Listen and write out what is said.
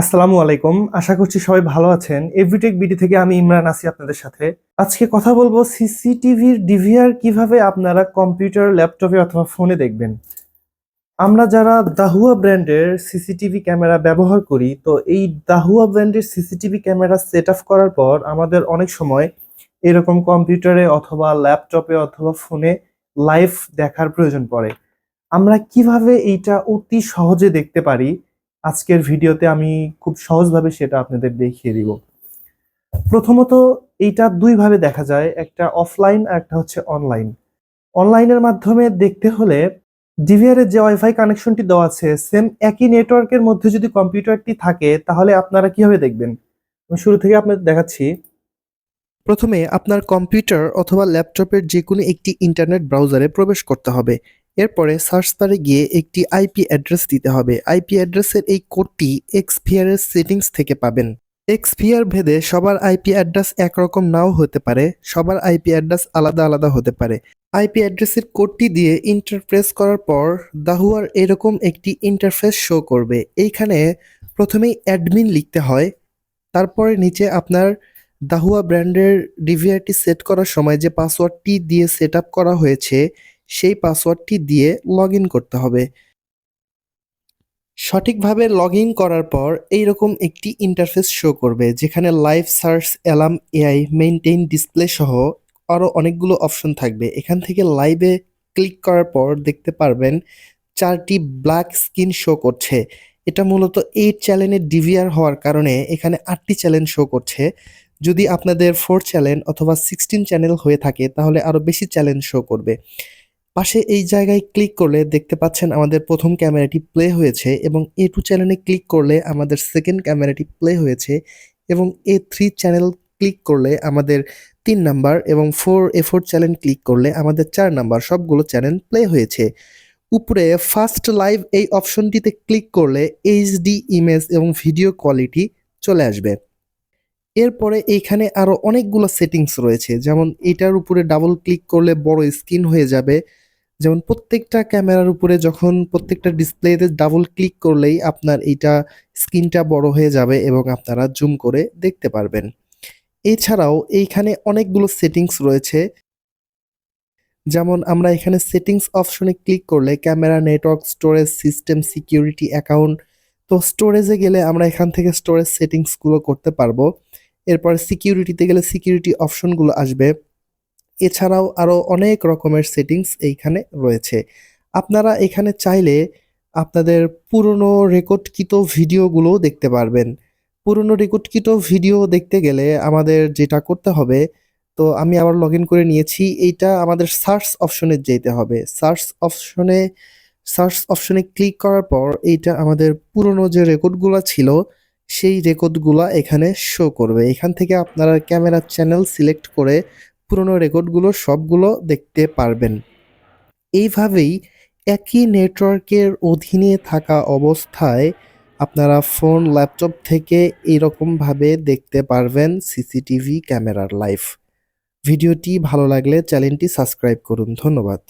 আসসালামু আলাইকুম। আশা করছি সবাই ভালো আছেন। এভরিটেক বিডি থেকে আমি ইমরান আছি আপনাদের সাথে। আজকে কথা বলবো সিসিটিভির ডিভিআর কিভাবে আপনারা কম্পিউটার, ল্যাপটপে অথবা ফোনে দেখবেন। আমরা যারা দাহুয়া ব্র্যান্ডের সিসিটিভি ক্যামেরা ব্যবহার করি, তো এই দাহুয়া ব্র্যান্ডের সিসিটিভি ক্যামেরা সেট আপ করার পর আমাদের অনেক সময় এরকম কম্পিউটারে অথবা ল্যাপটপে অথবা ফোনে লাইভ দেখার প্রয়োজন পড়ে। আমরা কিভাবে এইটা অতি সহজে দেখতে পারি, আজকের ভিডিওতে আমি খুব সহজভাবে সেটা আপনাদের দেখিয়ে দিব। প্রথমত, এইটা দুই ভাবে দেখা যায়, একটা অফলাইন আর একটা হচ্ছে অনলাইন। অনলাইনের মাধ্যমে দেখতে হলে ডিভিআর এর যে ওয়াইফাই কানেকশনটি দেওয়া আছে, সেম একই নেটওয়ার্কের মধ্যে যদি কম্পিউটারটি থাকে তাহলে আপনারা কিভাবে দেখবেন। আমি শুরু থেকে আপনাদের দেখাচ্ছি। প্রথমে আপনার কম্পিউটার অথবা ল্যাপটপের যে কোনো একটি ইন্টারনেট ব্রাউজারে প্রবেশ করতে হবে। এরপরে সার্চ বারে গিয়ে একটি আইপি অ্যাড্রেস দিতে হবে। আইপি অ্যাড্রেসের এই কোডটি এক্সভিআর এর সেটিংস থেকে পাবেন। এক্সভিআর ভেদে সবার আইপি অ্যাড্রেস একরকম নাও হতে পারে, সবার আইপি অ্যাড্রেস আলাদা আলাদা হতে পারে। আইপি অ্যাড্রেসের কোডটি দিয়ে ইন্টারপ্রেস করার পর দাহুয়ার এরকম একটি ইন্টারফেস শো করবে। এইখানে প্রথমেই অ্যাডমিন লিখতে হয়, তারপরে নিচে আপনার দাহুয়া ব্র্যান্ডের ডিভিআরটি সেট করার সময় যে পাসওয়ার্ডটি দিয়ে সেট আপ করা হয়েছে সেই পাসওয়ার্ডটি দিয়ে লগ ইন করতে হবে। সঠিকভাবে লগ ইন করার পর এইরকম একটি ইন্টারফেস শো করবে, যেখানে live search, alarm, AI, maintain display সহ আরও অনেকগুলো অপশন থাকবে। এখান থেকে লাইভে ক্লিক করার পর দেখতে পারবেন 4টি ব্ল্যাক স্ক্রিন শো করছে। এটা মূলত 8 চ্যানেলের ডিভিআর হওয়ার কারণে এখানে 8টি চ্যানেল শো করছে। যদি আপনাদের 4 চ্যানেল অথবা 16 চ্যানেল হয়ে থাকে তাহলে আরও বেশি চ্যানেল শো করবে। পাশে এই জায়গায় ক্লিক করলে দেখতে পাচ্ছেন আমাদের প্রথম ক্যামেরাটি প্লে হয়েছে, এবং A2 চ্যানেলে ক্লিক করলে আমাদের সেকেন্ড ক্যামেরাটি প্লে হয়েছে, এবং A3 চ্যানেল ক্লিক করলে আমাদের 3 নাম্বার, এবং A4 চ্যানেল ক্লিক করলে আমাদের 4 নাম্বার সবগুলো চ্যানেল প্লে হয়েছে। উপরে ফার্স্ট লাইভ এই অপশনটিতে ক্লিক করলে এইচডি ইমেজ এবং ভিডিও কোয়ালিটি চলে আসবে। এরপরে এইখানে আরো অনেকগুলো সেটিংস রয়েছে, যেমন এটার উপরে ডাবল ক্লিক করলে বড় স্ক্রিন হয়ে যাবে। যেমন প্রত্যেকটা ক্যামেরার উপরে যখন প্রত্যেকটা ডিসপ্লেতে ডাবল ক্লিক করলেই আপনার এইটা স্ক্রিনটা বড় হয়ে যাবে এবং আপনারা জুম করে দেখতে পারবেন। এছাড়াও এইখানে অনেকগুলো সেটিংস রয়েছে, যেমন আমরা এখানে সেটিংস অপশনে ক্লিক করলে camera, network, storage, system, security, account, তো স্টোরেজে গেলে আমরা এখান থেকে স্টোরেজ সেটিংসগুলো করতে পারবো। এরপর সিকিউরিটিতে গেলে সিকিউরিটি অপশনগুলো আসবে। এছাড়াও আরও অনেক রকমের সেটিংস এইখানে রয়েছে। আপনারা এখানে চাইলে আপনাদের পুরনো রেকর্ডকৃত ভিডিওগুলোও দেখতে পারবেন। পুরনো রেকর্ডকৃত ভিডিও দেখতে গেলে আমাদের যেটা করতে হবে, তো আমি আবার লগ ইন করে নিয়েছি, এইটা আমাদের সার্চ অপশনে যেতে হবে। সার্চ অপশনে ক্লিক করার পর এইটা আমাদের পুরনো যে রেকর্ডগুলো ছিল সেই রেকর্ডগুলো এখানে শো করবে। এখান থেকে আপনারা ক্যামেরা চ্যানেল সিলেক্ট করে পুরনো রেকর্ডগুলো সবগুলো দেখতে পারবেন। এইভাবেই একই নেটওয়ার্কের অধীনে থাকা অবস্থায় আপনারা ফোন, ল্যাপটপ থেকে এইরকমভাবে দেখতে পারবেন সিসিটিভি ক্যামেরার লাইভ। ভিডিওটি ভালো লাগলে চ্যানেলটি সাবস্ক্রাইব করুন। ধন্যবাদ।